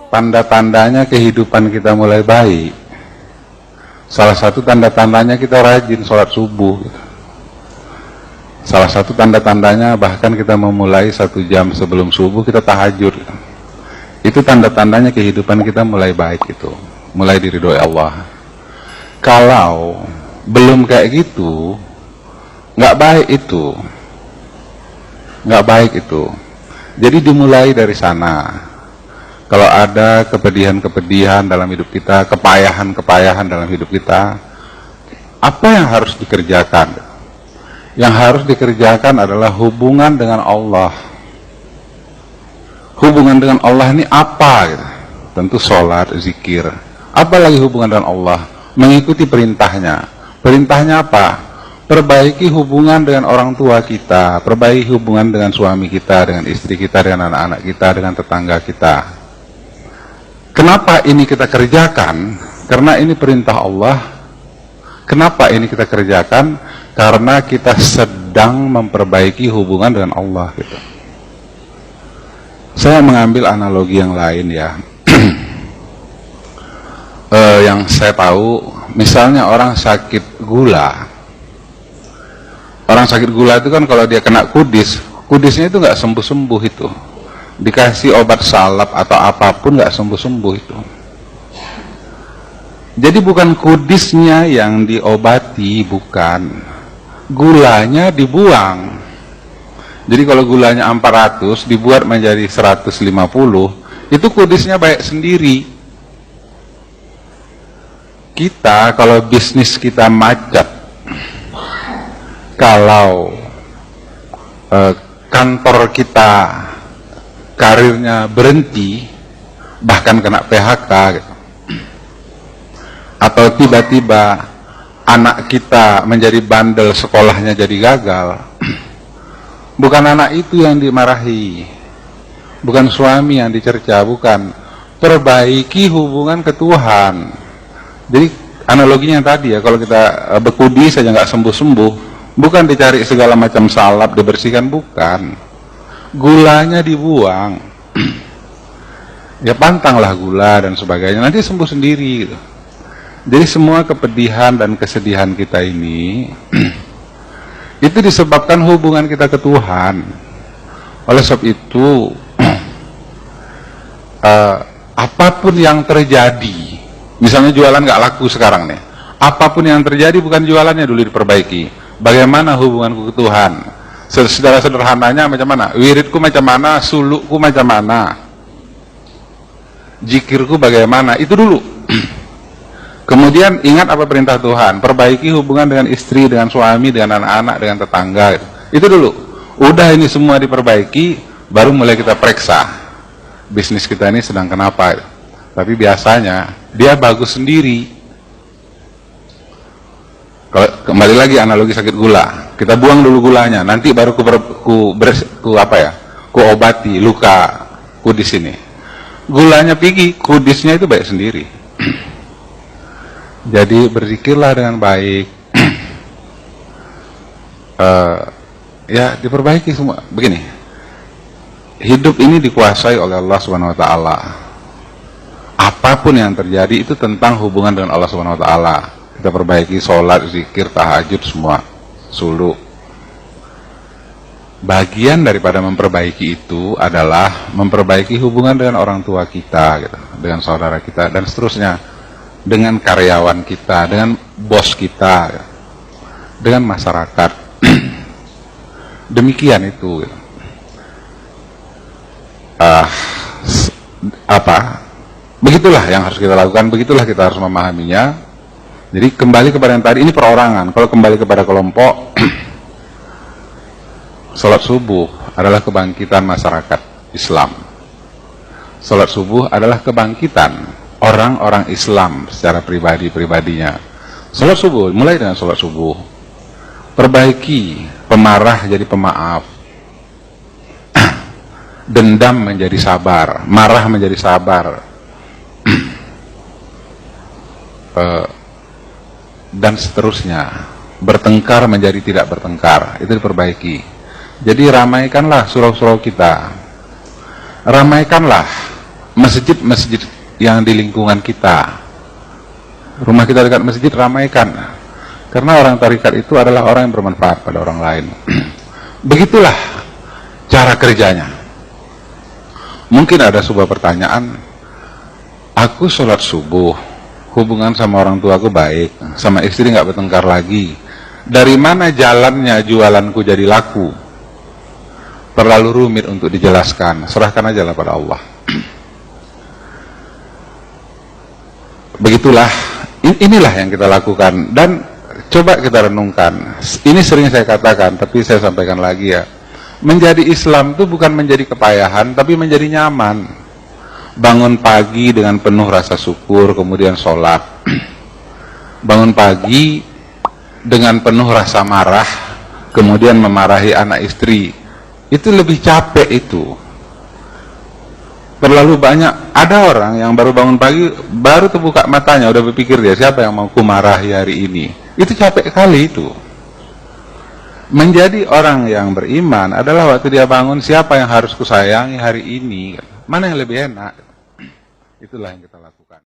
Tanda-tandanya kehidupan kita mulai baik, salah satu tanda-tandanya kita rajin sholat subuh. Salah satu tanda-tandanya bahkan kita memulai 1 jam sebelum subuh kita tahajud. Itu tanda-tandanya kehidupan kita mulai baik, itu mulai diridhoi Allah. Kalau belum kayak gitu, nggak baik itu, nggak baik itu. Jadi dimulai dari sana. Kalau ada kepedihan-kepedihan dalam hidup kita, kepayahan-kepayahan dalam hidup kita, apa yang harus dikerjakan? Yang harus dikerjakan adalah hubungan dengan Allah. Hubungan dengan Allah ini apa? Gitu. Tentu sholat, zikir. Apalagi hubungan dengan Allah? Mengikuti perintahnya. Perintahnya apa? Perbaiki hubungan dengan orang tua kita, perbaiki hubungan dengan suami kita, dengan istri kita, dengan anak-anak kita, dengan tetangga kita. Kenapa ini kita kerjakan? Karena ini perintah Allah. Kenapa ini kita kerjakan? Karena kita sedang memperbaiki hubungan dengan Allah. Gitu. Saya mengambil analogi yang lain ya. Yang saya tahu, misalnya orang sakit gula. Orang sakit gula itu kan kalau dia kena kudis, kudisnya itu nggak sembuh-sembuh itu. Dikasih obat salep atau apapun nggak sembuh-sembuh itu. Jadi bukan kudisnya yang diobati, bukan. Gulanya dibuang. Jadi kalau gulanya 400 dibuat menjadi 150, itu kudisnya baik sendiri. Kita kalau bisnis kita macet, kalau kantor kita karirnya berhenti, bahkan kena PHK gitu. Atau tiba-tiba anak kita menjadi bandel, sekolahnya jadi gagal, bukan anak itu yang dimarahi, bukan suami yang dicerca, bukan. Perbaiki hubungan ke Tuhan. Jadi analoginya tadi ya, kalau kita berkudi saja nggak sembuh-sembuh, bukan dicari segala macam salep dibersihkan, bukan. Gulanya dibuang. Ya pantanglah gula dan sebagainya, nanti sembuh sendiri gitu. Jadi semua kepedihan dan kesedihan kita ini itu disebabkan hubungan kita ke Tuhan. Oleh sebab itu apapun yang terjadi, misalnya jualan nggak laku sekarang nih, apapun yang terjadi bukan jualannya dulu diperbaiki, bagaimana hubunganku ke Tuhan. Secara sederhananya macam mana? Wiridku macam mana? Sulukku macam mana? Zikirku bagaimana? Itu dulu. Kemudian ingat apa perintah Tuhan, perbaiki hubungan dengan istri, dengan suami, dengan anak-anak, dengan tetangga. Itu dulu. Udah ini semua diperbaiki, baru mulai kita periksa bisnis kita ini sedang kenapa. Tapi biasanya dia bagus sendiri. Kalau kembali lagi analogi sakit gula, kita buang dulu gulanya, nanti baru ku obati luka kudis ini. Gulanya pergi, kudisnya itu baik sendiri. Jadi berzikirlah dengan baik, ya diperbaiki semua. Begini, hidup ini dikuasai oleh Allah Subhanahu Wa Taala. Apapun yang terjadi itu tentang hubungan dengan Allah Subhanahu Wa Taala. Kita perbaiki sholat, zikir, tahajud, semua suluk. Bagian daripada memperbaiki itu adalah memperbaiki hubungan dengan orang tua kita, gitu, dengan saudara kita, dan seterusnya, dengan karyawan kita, dengan bos kita, gitu, dengan masyarakat. Demikian itu. Gitu. Begitulah yang harus kita lakukan, begitulah kita harus memahaminya. Jadi kembali kepada yang tadi, ini perorangan. Kalau kembali kepada kelompok, sholat subuh adalah kebangkitan masyarakat Islam. Sholat subuh adalah kebangkitan orang-orang Islam secara pribadi-pribadinya. Sholat subuh, mulai dengan sholat subuh. Perbaiki pemarah jadi pemaaf. dendam menjadi sabar, marah menjadi sabar, dan seterusnya. Bertengkar menjadi tidak bertengkar, itu diperbaiki. Jadi ramaikanlah surau-surau kita, ramaikanlah masjid-masjid yang di lingkungan kita. Rumah kita dekat masjid, ramaikan. Karena orang tarikat itu adalah orang yang bermanfaat pada orang lain. Begitulah cara kerjanya. Mungkin ada sebuah pertanyaan, aku sholat subuh, hubungan sama orang tua aku baik, sama istri nggak bertengkar lagi. Dari mana jalannya jualanku jadi laku? Terlalu rumit untuk dijelaskan, serahkan aja lah pada Allah. Begitulah, inilah yang kita lakukan. Dan coba kita renungkan, ini sering saya katakan, tapi saya sampaikan lagi ya. Menjadi Islam itu bukan menjadi kepayahan, tapi menjadi nyaman. Bangun pagi dengan penuh rasa syukur, kemudian sholat. Bangun pagi dengan penuh rasa marah, kemudian memarahi anak istri. Itu lebih capek itu. Terlalu banyak. Ada orang yang baru bangun pagi, baru terbuka matanya, udah berpikir dia, siapa yang mau kumarahi hari ini? Itu capek kali itu. Menjadi orang yang beriman adalah waktu dia bangun, siapa yang harus kusayangi hari ini? Mana yang lebih enak? Itulah yang kita lakukan.